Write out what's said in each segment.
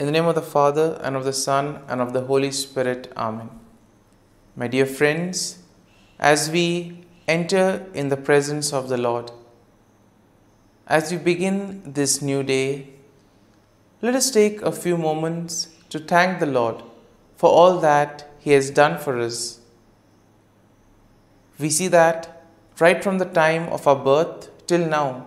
In the name of the Father, and of the Son, and of the Holy Spirit. Amen. My dear friends, as we enter in the presence of the Lord, as we begin this new day, let us take a few moments to thank the Lord for all that He has done for us. We see that right from the time of our birth till now,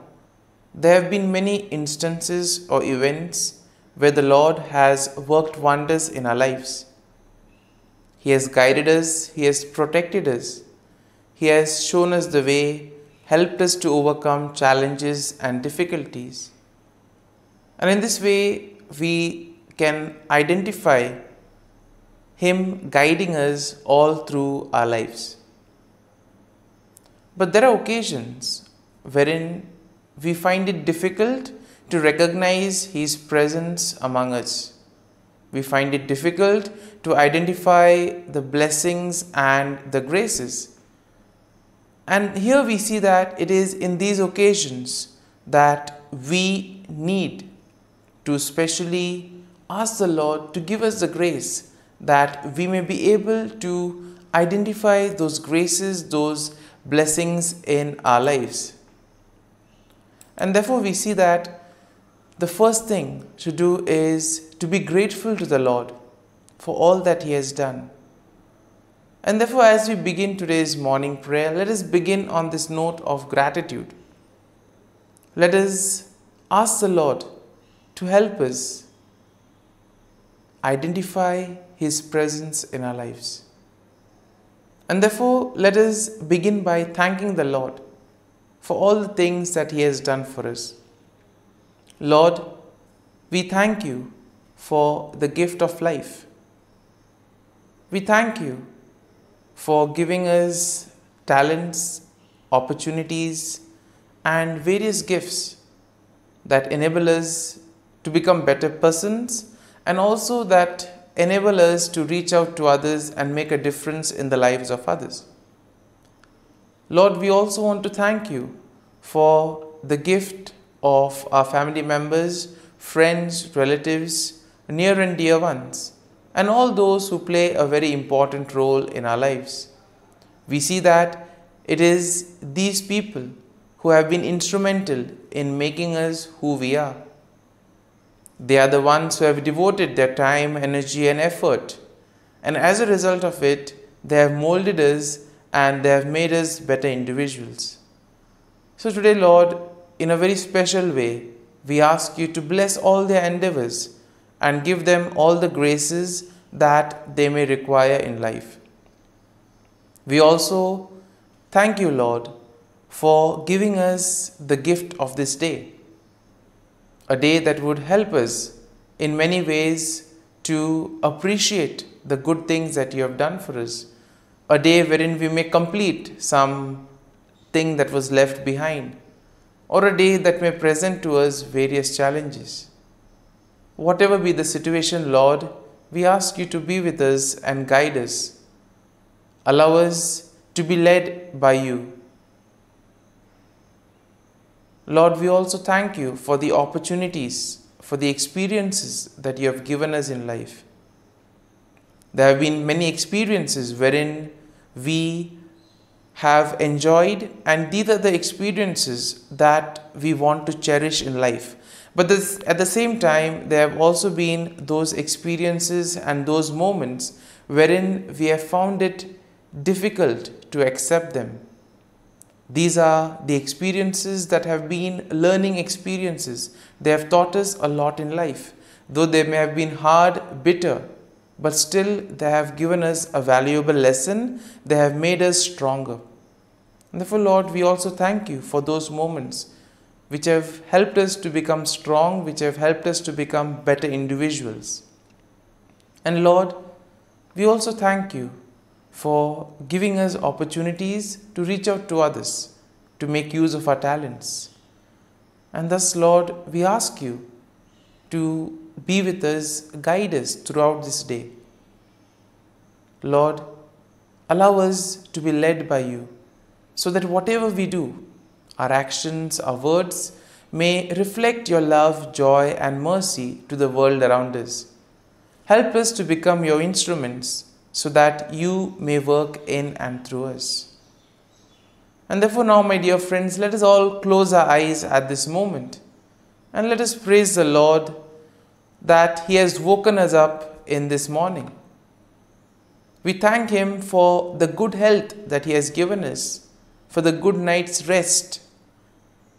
there have been many instances or events where the Lord has worked wonders in our lives. He has guided us, He has protected us, He has shown us the way, helped us to overcome challenges and difficulties. And in this way, we can identify Him guiding us all through our lives. But there are occasions wherein we find it difficult to recognize His presence among us. We find it difficult to identify the blessings and the graces. And here we see that it is in these occasions that we need to specially ask the Lord to give us the grace that we may be able to identify those graces, those blessings in our lives. And therefore we see that the first thing to do is to be grateful to the Lord for all that He has done. And therefore, as we begin today's morning prayer, let us begin on this note of gratitude. Let us ask the Lord to help us identify His presence in our lives. And therefore, let us begin by thanking the Lord for all the things that He has done for us. Lord, we thank You for the gift of life. We thank You for giving us talents, opportunities, and various gifts that enable us to become better persons and also that enable us to reach out to others and make a difference in the lives of others. Lord, we also want to thank You for the gift of our family members, friends, relatives, near and dear ones, and all those who play a very important role in our lives. We see that it is these people who have been instrumental in making us who we are. They are the ones who have devoted their time, energy, and effort, and as a result of it, they have molded us and they have made us better individuals. So today, Lord, in a very special way, we ask You to bless all their endeavors and give them all the graces that they may require in life. We also thank You, Lord, for giving us the gift of this day, a day that would help us in many ways to appreciate the good things that You have done for us, a day wherein we may complete some thing that was left behind, or a day that may present to us various challenges. Whatever be the situation, Lord, we ask You to be with us and guide us. Allow us to be led by You. Lord, we also thank You for the opportunities, for the experiences that You have given us in life. There have been many experiences wherein we have enjoyed, and these are the experiences that we want to cherish in life. But at the same time, there have also been those experiences and those moments wherein we have found it difficult to accept them. These are the experiences that have been learning experiences. They have taught us a lot in life. Though they may have been hard, bitter, but still they have given us a valuable lesson. They have made us stronger. And therefore, Lord, we also thank You for those moments which have helped us to become strong, which have helped us to become better individuals. And Lord, we also thank You for giving us opportunities to reach out to others, to make use of our talents. And thus, Lord, we ask You to be with us, guide us throughout this day. Lord, allow us to be led by You, so that whatever we do, our actions, our words, may reflect your love, joy, and mercy to the world around us. Help us to become your instruments so that you may work in and through us. And therefore now, my dear friends, let us all close our eyes at this moment and let us praise the Lord that He has woken us up in this morning. We thank Him for the good health that He has given us, for the good night's rest.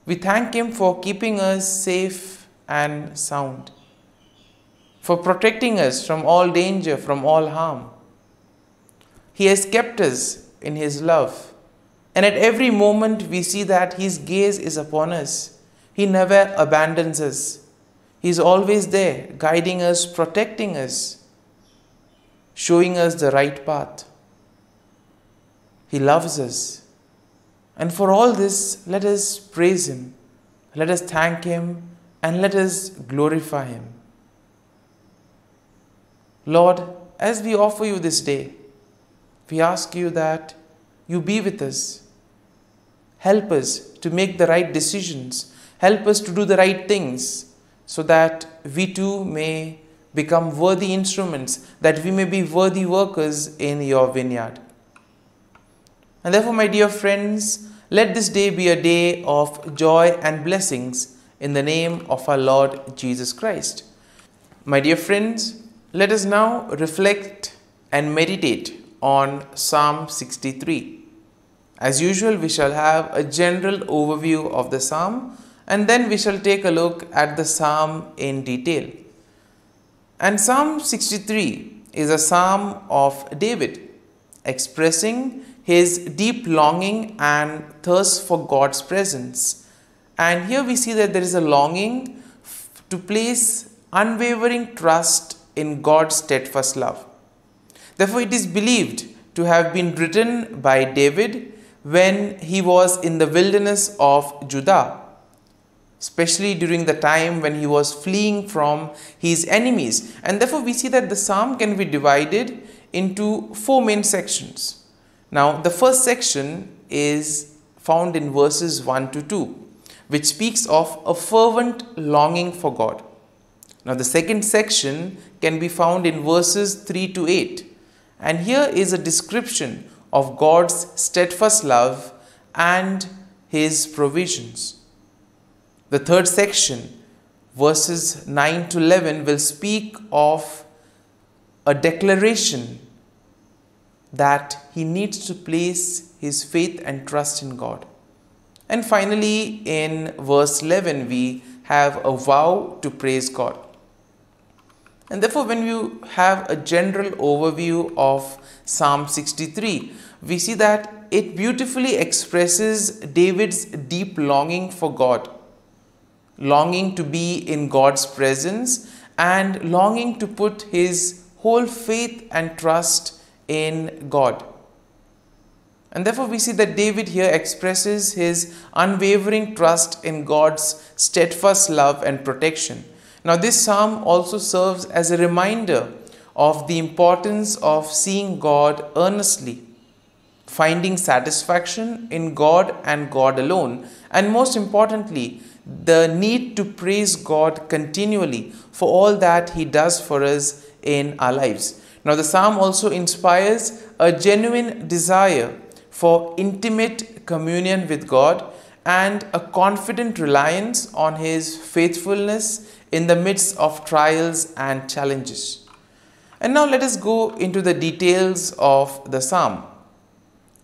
We thank Him for keeping us safe and sound, for protecting us from all danger, from all harm. He has kept us in His love. And at every moment we see that His gaze is upon us. He never abandons us. He is always there, guiding us, protecting us, showing us the right path. He loves us. And for all this, let us praise Him. Let us thank Him and let us glorify Him. Lord, as we offer You this day, we ask You that You be with us. Help us to make the right decisions. Help us to do the right things so that we too may become worthy instruments, that we may be worthy workers in Your vineyard. And therefore, my dear friends, let this day be a day of joy and blessings in the name of our Lord Jesus Christ. My dear friends, let us now reflect and meditate on Psalm 63. As usual, we shall have a general overview of the psalm and then we shall take a look at the psalm in detail. And Psalm 63 is a psalm of David expressing his deep longing and thirst for God's presence. And here we see that there is a longing to place unwavering trust in God's steadfast love. Therefore, it is believed to have been written by David when he was in the wilderness of Judah, especially during the time when he was fleeing from his enemies. And therefore, we see that the psalm can be divided into four main sections. Now, the first section is found in verses 1 to 2, which speaks of a fervent longing for God. Now, the second section can be found in verses 3 to 8. And here is a description of God's steadfast love and His provisions. The third section, verses 9 to 11, will speak of a declaration that he needs to place his faith and trust in God. And finally, in verse 11, we have a vow to praise God. And therefore, when you have a general overview of Psalm 63, we see that it beautifully expresses David's deep longing for God, longing to be in God's presence and longing to put his whole faith and trust in God. And therefore, we see that David here expresses his unwavering trust in God's steadfast love and protection. Now, this psalm also serves as a reminder of the importance of seeing God earnestly, finding satisfaction in God and God alone, and most importantly, the need to praise God continually for all that He does for us in our lives. Now, the psalm also inspires a genuine desire for intimate communion with God and a confident reliance on His faithfulness in the midst of trials and challenges. And now let us go into the details of the psalm.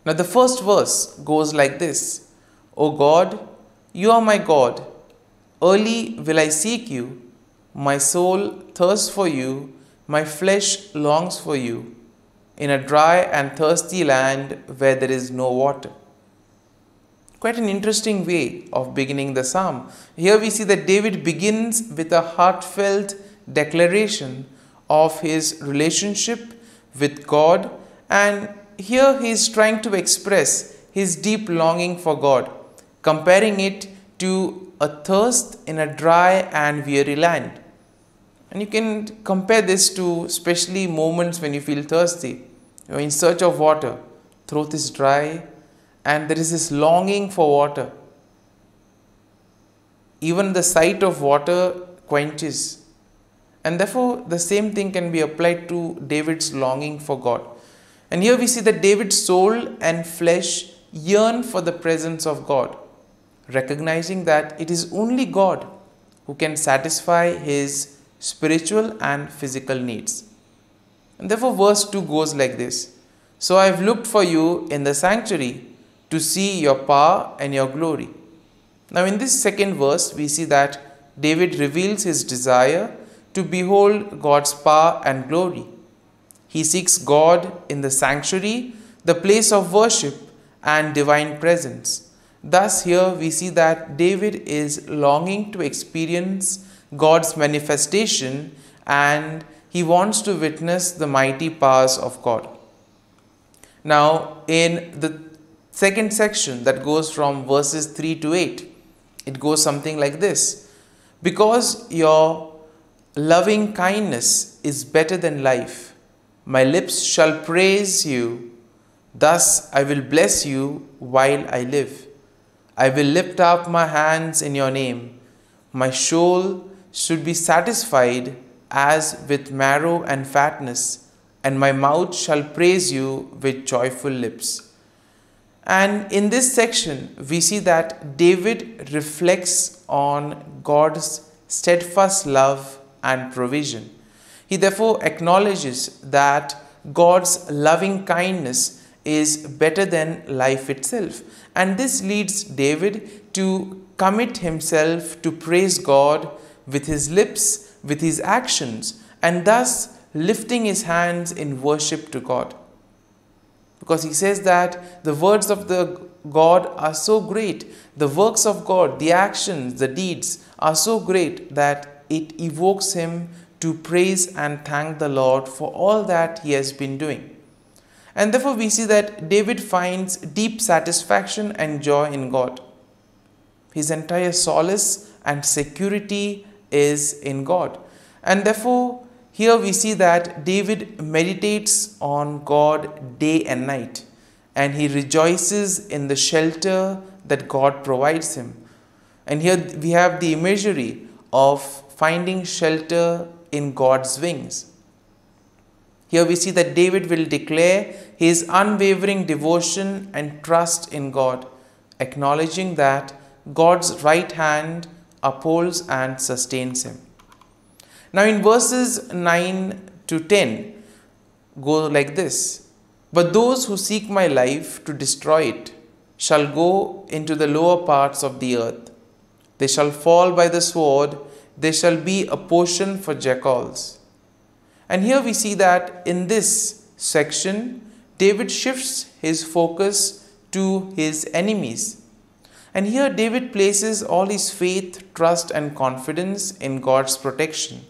Now, the first verse goes like this: O God, you are my God. Early will I seek you. My soul thirsts for you. My flesh longs for you in a dry and thirsty land where there is no water. Quite an interesting way of beginning the psalm. Here we see that David begins with a heartfelt declaration of his relationship with God, and here he is trying to express his deep longing for God, comparing it to a thirst in a dry and weary land. And you can compare this to especially moments when you feel thirsty. You're in search of water, throat is dry, and there is this longing for water. Even the sight of water quenches. And therefore, the same thing can be applied to David's longing for God. And here we see that David's soul and flesh yearn for the presence of God, recognizing that it is only God who can satisfy his spiritual and physical needs. And therefore, verse 2 goes like this: So I have looked for you in the sanctuary to see your power and your glory. Now, in this second verse, we see that David reveals his desire to behold God's power and glory. He seeks God in the sanctuary, the place of worship and divine presence. Thus, here we see that David is longing to experience God's manifestation, and he wants to witness the mighty powers of God. Now, in the second section that goes from verses 3 to 8, it goes something like this: Because your loving kindness is better than life, my lips shall praise you. Thus I will bless you while I live. I will lift up my hands in your name. My soul should be satisfied as with marrow and fatness, and my mouth shall praise you with joyful lips. And in this section, we see that David reflects on God's steadfast love and provision. He therefore acknowledges that God's loving kindness is better than life itself. And this leads David to commit himself to praise God with his lips, with his actions, and thus lifting his hands in worship to God. Because he says that the words of the God are so great, the works of God, the actions, the deeds are so great that it evokes him to praise and thank the Lord for all that he has been doing. And therefore we see that David finds deep satisfaction and joy in God. His entire solace and security is in God. And therefore here we see that David meditates on God day and night, and he rejoices in the shelter that God provides him. And here we have the imagery of finding shelter in God's wings. Here we see that David will declare his unwavering devotion and trust in God, acknowledging that God's right hand upholds and sustains him. Now in verses 9 to 10 go like this: But those who seek my life to destroy it shall go into the lower parts of the earth. They shall fall by the sword. They shall be a portion for jackals. And here we see that in this section, David shifts his focus to his enemies. And here David places all his faith, trust and confidence in God's protection.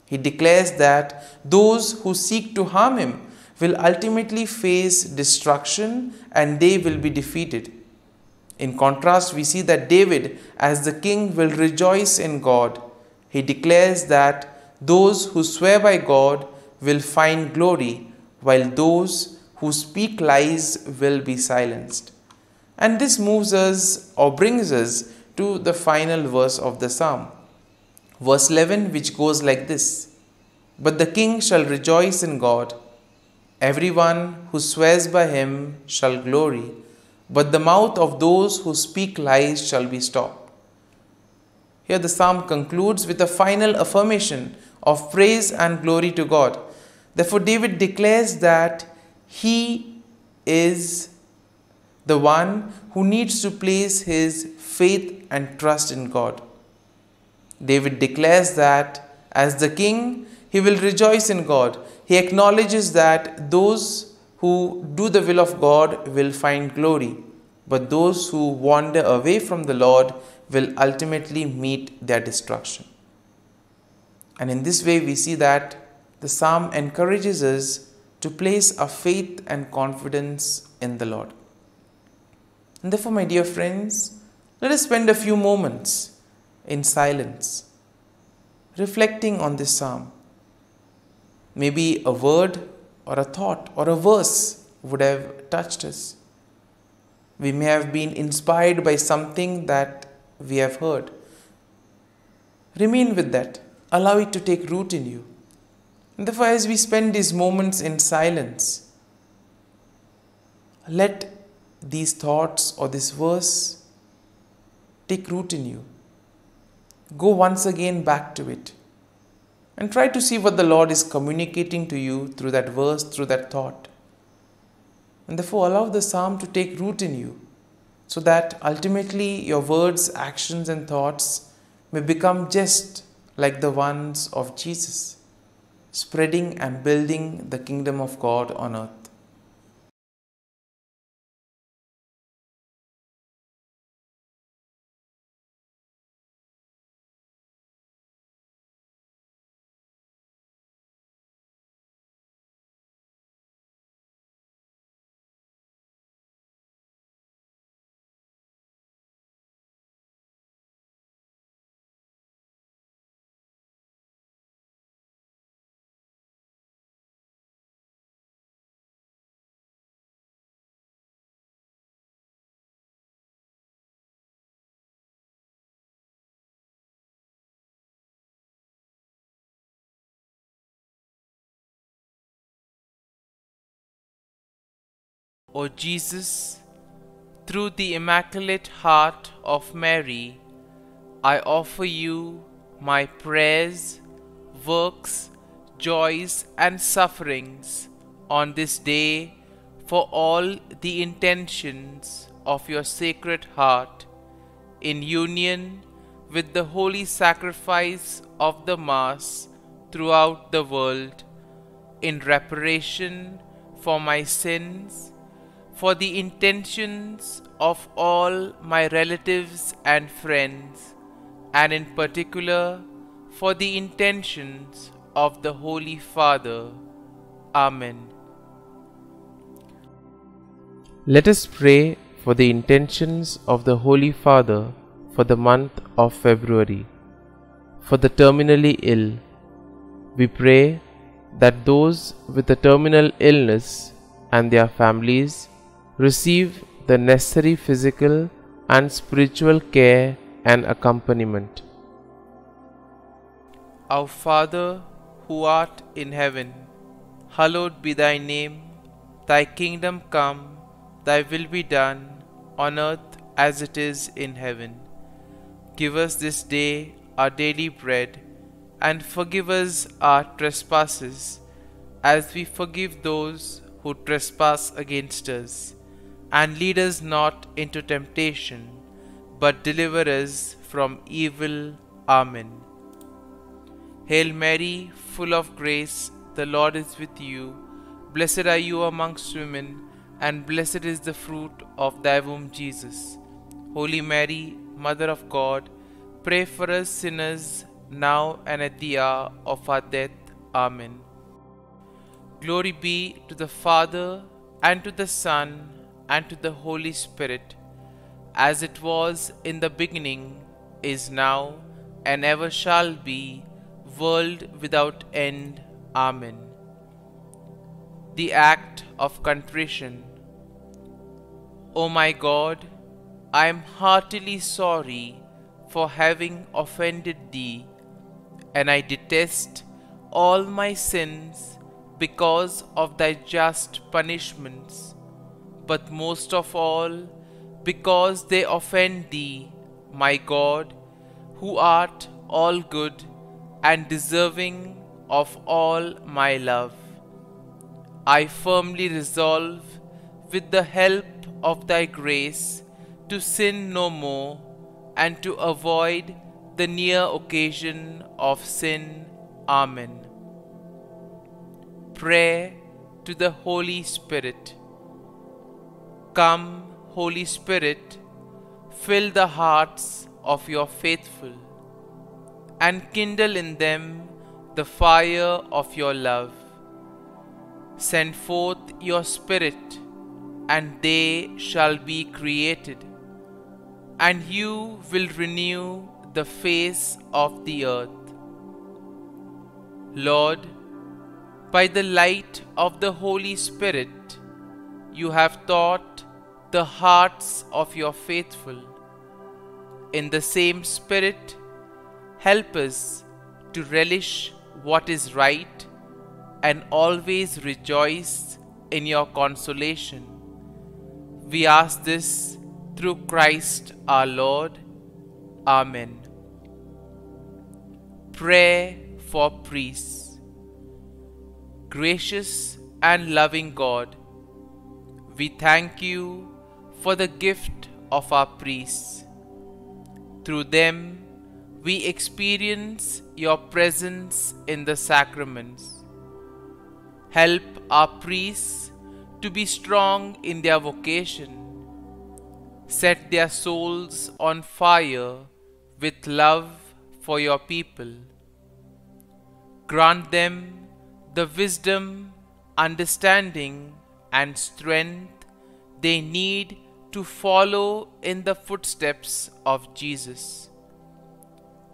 He declares that those who seek to harm him will ultimately face destruction and they will be defeated. In contrast, we see that David, as the king, will rejoice in God. He declares that those who swear by God will find glory, while those who speak lies will be silenced. And this moves us or brings us to the final verse of the psalm. Verse 11, which goes like this: But the king shall rejoice in God. Everyone who swears by him shall glory, but the mouth of those who speak lies shall be stopped. Here the psalm concludes with a final affirmation of praise and glory to God. Therefore, David declares that he is the one who needs to place his faith and trust in God. David declares that as the king, he will rejoice in God. He acknowledges that those who do the will of God will find glory, but those who wander away from the Lord will ultimately meet their destruction. And in this way, we see that the psalm encourages us to place our faith and confidence in the Lord. And therefore, my dear friends, let us spend a few moments in silence, reflecting on this psalm. Maybe a word or a thought or a verse would have touched us. We may have been inspired by something that we have heard. Remain with that. Allow it to take root in you. And therefore, as we spend these moments in silence, let these thoughts or this verse take root in you. Go once again back to it and try to see what the Lord is communicating to you through that verse, through that thought. And therefore, allow the psalm to take root in you so that ultimately your words, actions, and thoughts may become just like the ones of Jesus, spreading and building the kingdom of God on earth. O Jesus, through the Immaculate Heart of Mary, I offer you my prayers, works, joys, and sufferings on this day for all the intentions of your Sacred Heart, in union with the holy sacrifice of the Mass throughout the world, in reparation for my sins, for the intentions of all my relatives and friends, and in particular for the intentions of the Holy Father. Amen. Let us pray for the intentions of the Holy Father for the month of February. For the terminally ill, we pray that those with a terminal illness and their families receive the necessary physical and spiritual care and accompaniment. Our Father, who art in heaven, hallowed be thy name. Thy kingdom come, thy will be done, on earth as it is in heaven. Give us this day our daily bread, and forgive us our trespasses, as we forgive those who trespass against us. And lead us not into temptation, but deliver us from evil. Amen. Hail Mary, full of grace, the Lord is with you. Blessed are you amongst women, and blessed is the fruit of thy womb, Jesus. Holy Mary, Mother of God, pray for us sinners, now and at the hour of our death. Amen. Glory be to the Father, and to the Son, and to the Holy Spirit, as it was in the beginning, is now, and ever shall be, world without end. Amen. The Act of Contrition. O my God, I am heartily sorry for having offended Thee, and I detest all my sins because of Thy just punishments, but most of all because they offend Thee, my God, who art all good and deserving of all my love. I firmly resolve, with the help of Thy grace, to sin no more, and to avoid the near occasion of sin. Amen. Prayer to the Holy Spirit. Come, Holy Spirit, fill the hearts of your faithful, and kindle in them the fire of your love. Send forth your Spirit, and they shall be created, and you will renew the face of the earth. Lord, by the light of the Holy Spirit, you have taught the hearts of your faithful. In the same Spirit, help us to relish what is right and always rejoice in your consolation. We ask this through Christ our Lord. Amen. Prayer for priests. Gracious and loving God, we thank you for the gift of our priests. Through them, we experience your presence in the sacraments. Help our priests to be strong in their vocation. Set their souls on fire with love for your people. Grant them the wisdom, understanding, and strength they need to follow in the footsteps of Jesus.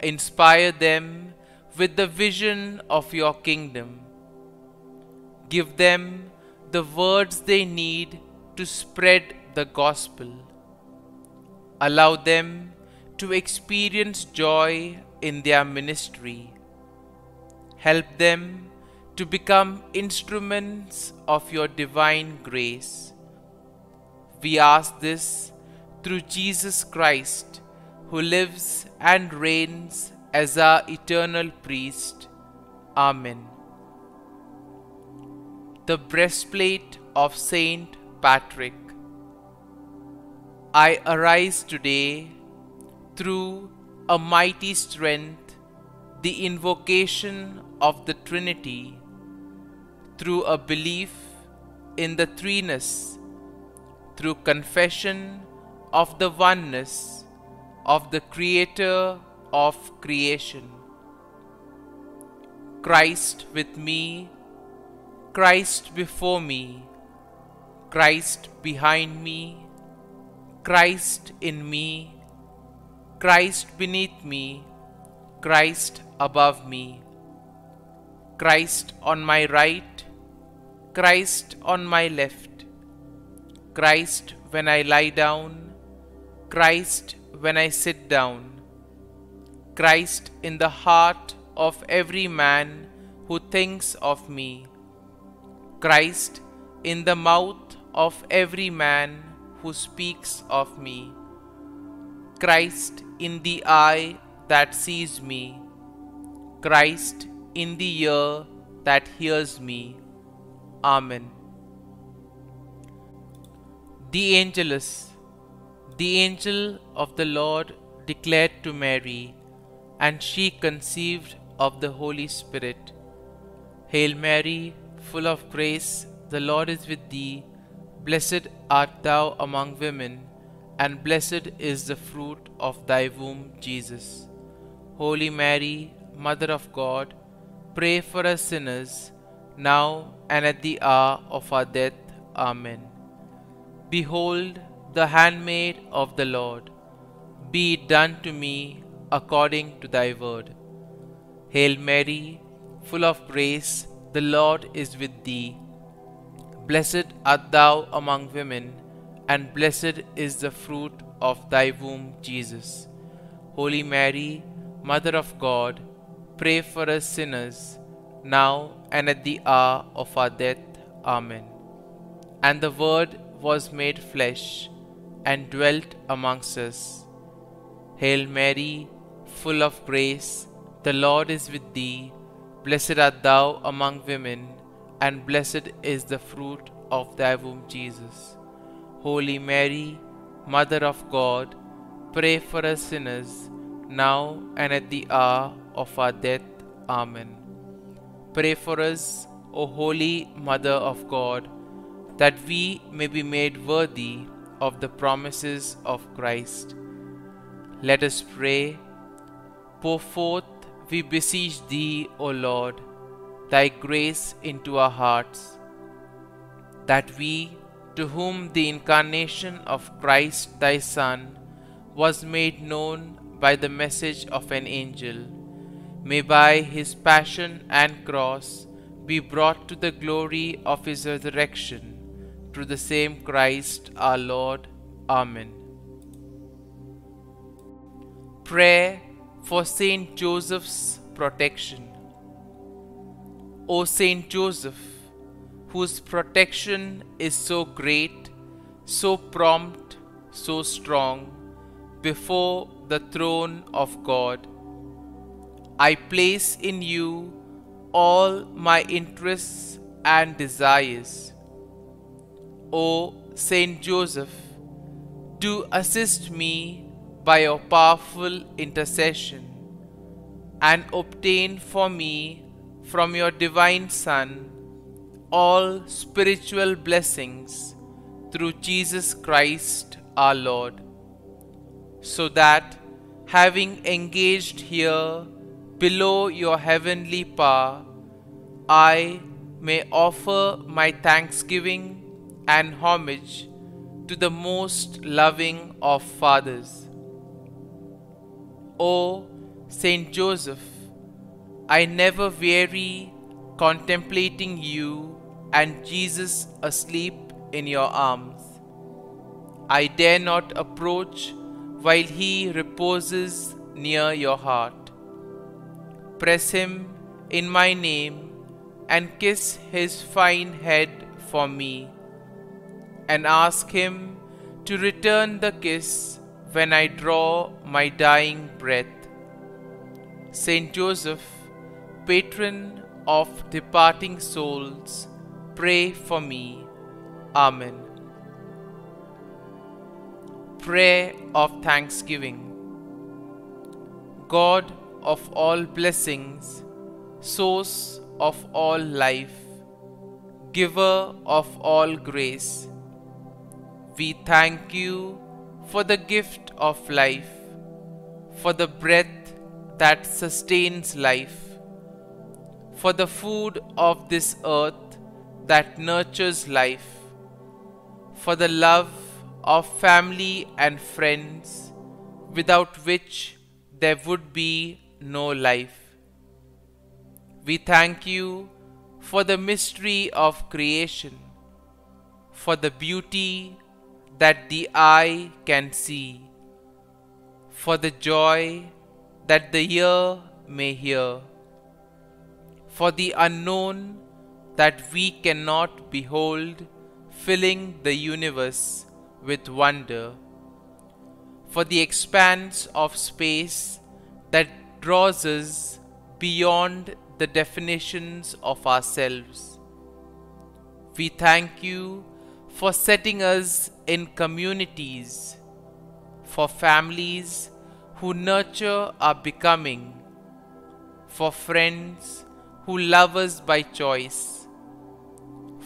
Inspire them with the vision of your kingdom. Give them the words they need to spread the gospel. Allow them to experience joy in their ministry. Help them to become instruments of your divine grace. We ask this through Jesus Christ, who lives and reigns as our eternal priest. Amen. The breastplate of Saint Patrick. I arise today through a mighty strength, the invocation of the Trinity, through a belief in the threeness, through confession of the oneness of the Creator of creation. Christ with me, Christ before me, Christ behind me, Christ in me, Christ beneath me, Christ above me, Christ on my right, Christ on my left, Christ when I lie down, Christ when I sit down, Christ in the heart of every man who thinks of me, Christ in the mouth of every man who speaks of me, Christ in the eye that sees me, Christ in the ear that hears me. Amen. The Angelus. The angel of the Lord declared to Mary, and she conceived of the Holy Spirit. Hail Mary, full of grace, the Lord is with thee. Blessed art thou among women, and blessed is the fruit of thy womb, Jesus. Holy Mary, Mother of God, pray for us sinners, now and at the hour of our death. Amen. Behold, the handmaid of the Lord. Be it done to me according to thy word. Hail Mary, full of grace, the Lord is with thee. Blessed art thou among women, and blessed is the fruit of thy womb, Jesus. Holy Mary, Mother of God, pray for us sinners, now and at the hour of our death. Amen. And the Word was made flesh, and dwelt amongst us. Hail Mary, full of grace, the Lord is with thee. Blessed art thou among women, and blessed is the fruit of thy womb, Jesus. Holy Mary, Mother of God, pray for us sinners, now and at the hour of our death. Amen. Pray for us, O Holy Mother of God, that we may be made worthy of the promises of Christ. Let us pray. Pour forth, we beseech thee, O Lord, thy grace into our hearts, that we, to whom the incarnation of Christ thy Son was made known by the message of an angel, may by his passion and cross be brought to the glory of his resurrection, through the same Christ our Lord. Amen. Prayer for Saint Joseph's protection. O Saint Joseph, whose protection is so great, so prompt, so strong, before the throne of God, I place in you all my interests and desires. O Saint Joseph, do assist me by your powerful intercession, and obtain for me from your divine Son all spiritual blessings through Jesus Christ our Lord, so that, having engaged here below your heavenly power, I may offer my thanksgiving and homage to the most loving of fathers. O Saint Joseph, I never weary contemplating you and Jesus asleep in your arms. I dare not approach while he reposes near your heart. Press him in my name and kiss his fine head for me, and ask him to return the kiss when I draw my dying breath. Saint Joseph, patron of departing souls, pray for me. Amen. Prayer of Thanksgiving. God of all blessings, source of all life, giver of all grace, we thank you for the gift of life, for the breath that sustains life, for the food of this earth that nurtures life, for the love of family and friends, without which there would be no life. We thank you for the mystery of creation, for the beauty that the eye can see, for the joy that the ear may hear, for the unknown that we cannot behold, filling the universe with wonder, for the expanse of space that draws us beyond the definitions of ourselves. We thank you for setting us in communities, for families who nurture our becoming, for friends who love us by choice,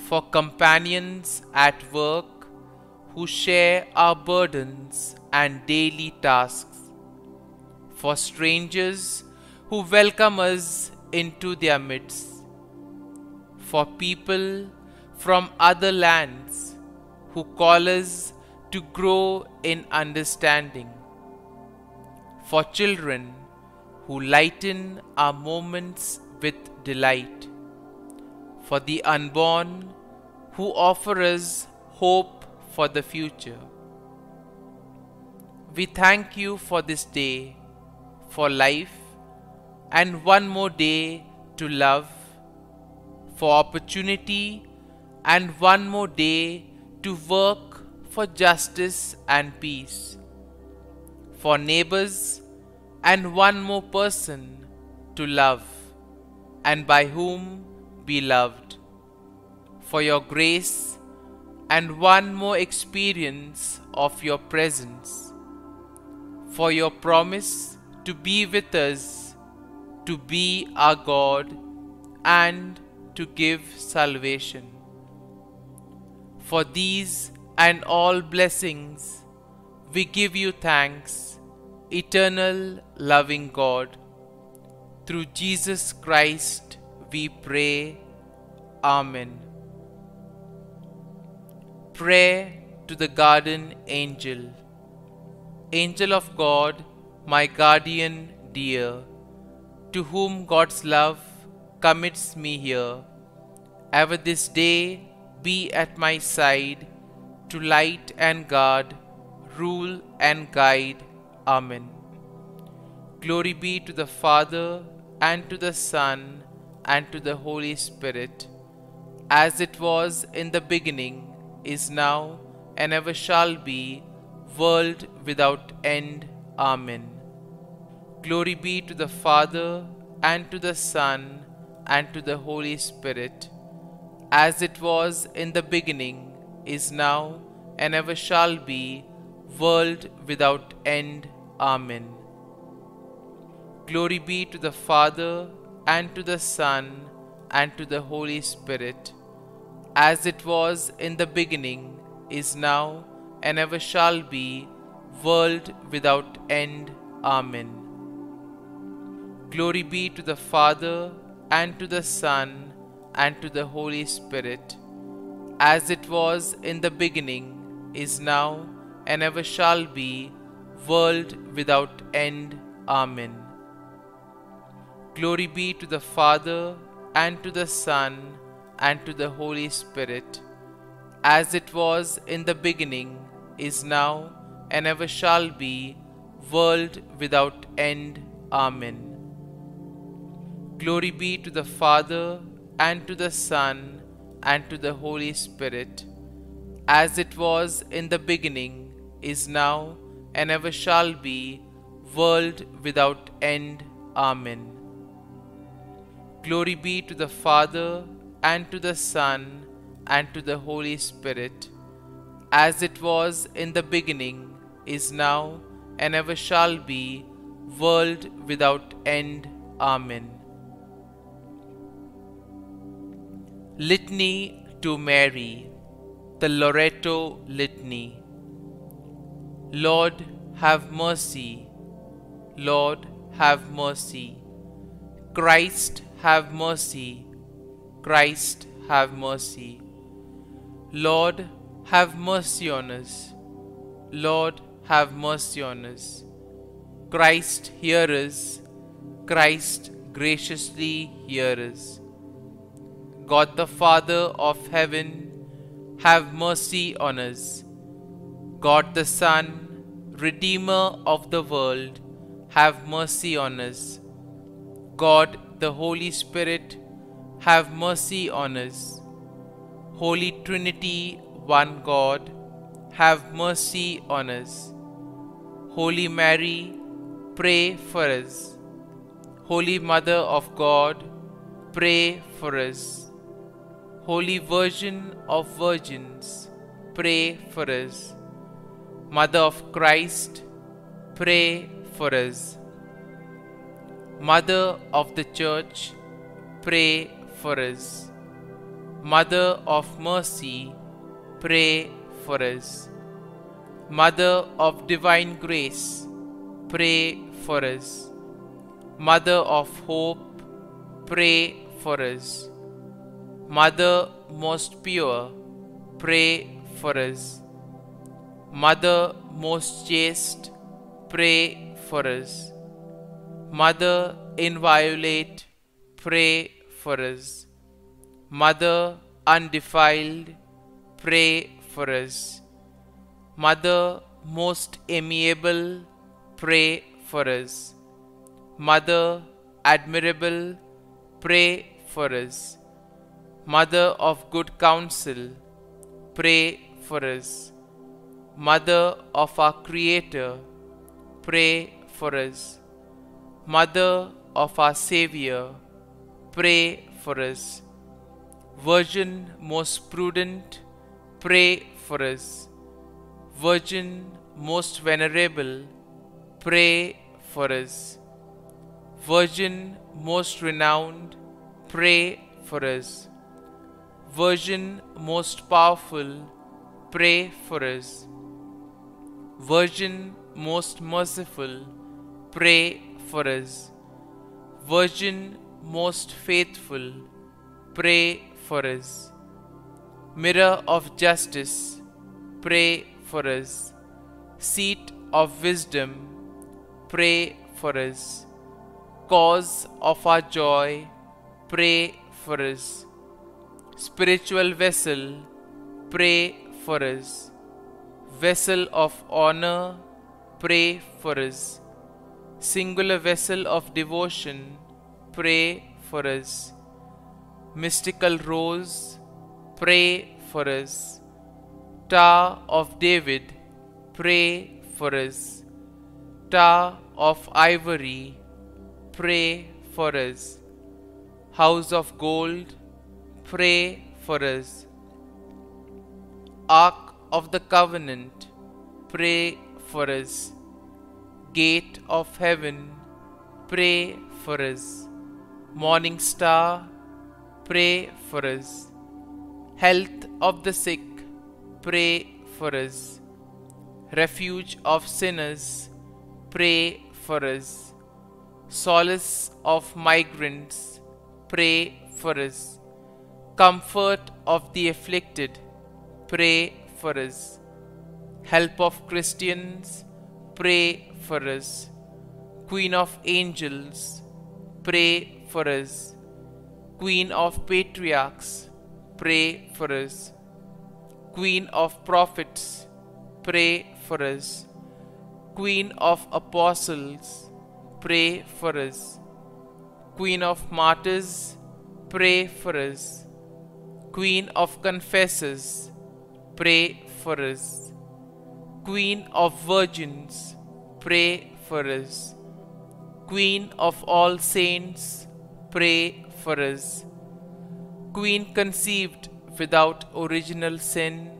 for companions at work who share our burdens and daily tasks, for strangers who welcome us into their midst, for people from other lands who call us to grow in understanding, for children who lighten our moments with delight, for the unborn who offer us hope for the future. We thank you for this day, for life, and one more day to love, for opportunity, and one more day to work for justice and peace, for neighbors, and one more person to love, and by whom be loved, for your grace, and one more experience of your presence, for your promise to be with us, to be our God, and to give salvation. For these and all blessings, we give you thanks, eternal loving God. Through Jesus Christ we pray. Amen. Prayer to the Guardian Angel. Angel of God, my guardian dear, to whom God's love commits me here, ever this day be at my side, to light and guard, rule and guide. Amen. Glory be to the Father, and to the Son, and to the Holy Spirit, as it was in the beginning, is now, and ever shall be, world without end. Amen. Glory be to the Father, and to the Son, and to the Holy Spirit, as it was in the beginning, is now, and ever shall be, world without end. Amen. Glory be to the Father, and to the Son, and to the Holy Spirit, as it was in the beginning, is now, and ever shall be, world without end. Amen. Glory be to the Father, and to the Son, and to the Holy Spirit, as it was in the beginning, is now, and ever shall be, world without end. Amen. Glory be to the Father, and to the Son, and to the Holy Spirit, as it was in the beginning, is now, and ever shall be, world without end. Amen. Glory be to the Father, and to the Son, and to the Holy Spirit, as it was in the beginning, is now, and ever shall be, world without end. Amen. Glory be to the Father, and to the Son, and to the Holy Spirit, as it was in the beginning, is now, and ever shall be, world without end. Amen. Litany to Mary, the Loreto Litany. Lord, have mercy. Lord, have mercy. Christ, have mercy. Christ, have mercy. Lord, have mercy on us. Lord, have mercy on us. Christ, hear us. Christ, graciously hear us. God the Father of heaven, have mercy on us. God the Son, Redeemer of the world, have mercy on us. God the Holy Spirit, have mercy on us. Holy Trinity, one God, have mercy on us. Holy Mary, pray for us. Holy Mother of God, pray for us. Holy Virgin of Virgins, pray for us. Mother of Christ, pray for us. Mother of the Church, pray for us. Mother of Mercy, pray for us. Mother of Divine Grace, pray for us. Mother of Hope, pray for us. Mother most pure, pray for us. Mother most chaste, pray for us. Mother inviolate, pray for us. Mother undefiled, pray for us. Mother most amiable, pray for us. Mother admirable, pray for us. Mother of good counsel, pray for us. Mother of our Creator, pray for us. Mother of our Savior, pray for us. Virgin most prudent, pray for us. Virgin most venerable, pray for us. Virgin most renowned, pray for us. Virgin most powerful, pray for us. Virgin most merciful, pray for us. Virgin most faithful, pray for us. Mirror of justice, pray for us. Seat of wisdom, pray for us. Cause of our joy, pray for us. Spiritual vessel, pray for us. Vessel of honor, pray for us. Singular vessel of devotion, pray for us. Mystical rose, pray for us. Tower of David, pray for us. Tower of ivory, pray for us. House of gold, pray for us. Ark of the covenant, pray for us. Gate of heaven, pray for us. Morning star, pray for us. Health of the sick, pray for us. Refuge of sinners, pray for us. Solace of migrants, pray for us. Comfort of the afflicted, pray for us. Help of Christians, pray for us. Queen of angels, pray for us. Queen of patriarchs, pray for us. Queen of prophets, pray for us. Queen of apostles, pray for us. Queen of martyrs, pray for us. Queen of confessors, pray for us. Queen of virgins, pray for us. Queen of all saints, pray for us. Queen conceived without original sin,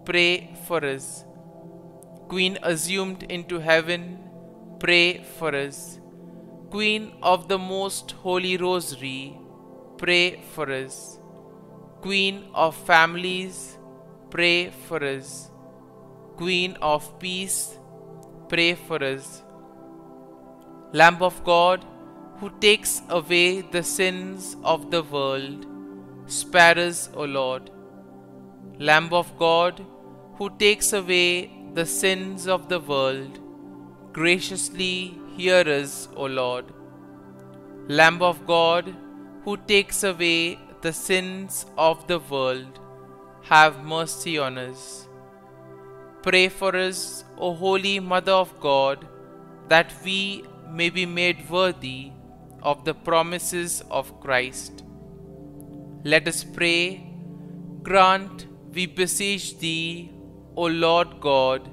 pray for us. Queen assumed into heaven, pray for us. Queen of the most holy rosary, pray for us. Queen of families, pray for us. Queen of peace, pray for us. Lamb of God, who takes away the sins of the world, spare us, O Lord. Lamb of God, who takes away the sins of the world, graciously hear us, O Lord. Lamb of God, who takes away the sins of the world, have mercy on us. Pray for us, O Holy Mother of God, that we may be made worthy of the promises of Christ. Let us pray. Grant, we beseech Thee, O Lord God,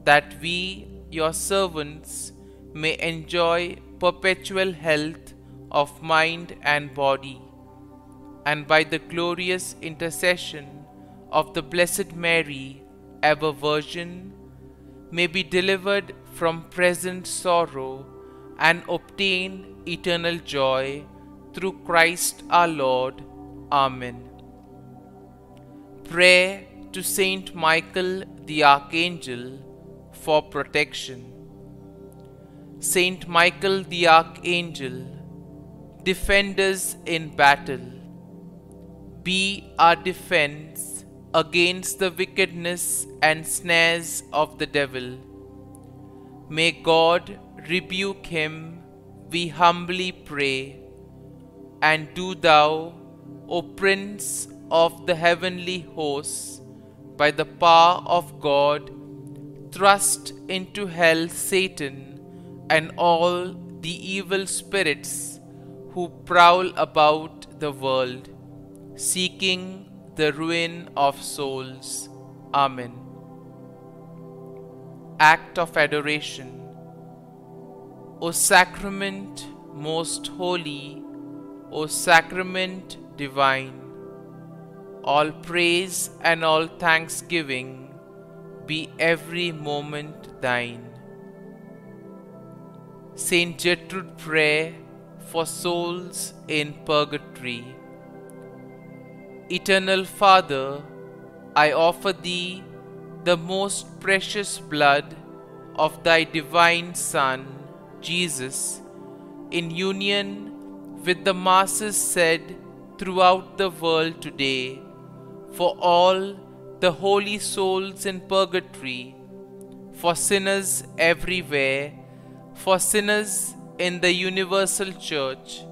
that we, Your servants, may enjoy perpetual health of mind and body, and by the glorious intercession of the Blessed Mary, ever Virgin, may be delivered from present sorrow and obtain eternal joy through Christ our Lord. Amen. Prayer to Saint Michael the Archangel for protection. Saint Michael the Archangel, defend us in battle. Be our defense against the wickedness and snares of the devil. May God rebuke him, we humbly pray. And do Thou, O Prince of the heavenly hosts, by the power of God, thrust into hell Satan and all the evil spirits who prowl about the world, seeking the ruin of souls. Amen. Act of Adoration. O Sacrament most holy, O Sacrament divine, all praise and all thanksgiving be every moment Thine. Saint Gertrude Prayer for souls in purgatory. Eternal Father, I offer Thee the most precious blood of Thy divine Son, Jesus, in union with the masses said throughout the world today, for all the holy souls in purgatory, for sinners everywhere, for sinners in the universal church,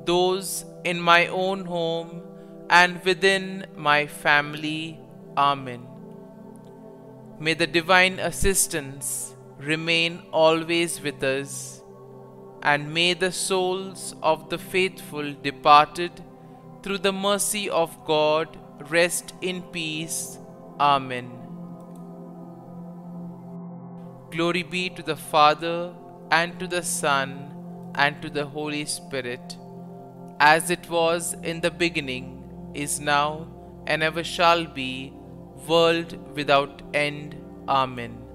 those in my own home and within my family. Amen. May the divine assistance remain always with us, and may the souls of the faithful departed through the mercy of God rest in peace. Amen. Glory be to the Father, and to the Son, and to the Holy Spirit, as it was in the beginning, is now, and ever shall be, world without end. Amen.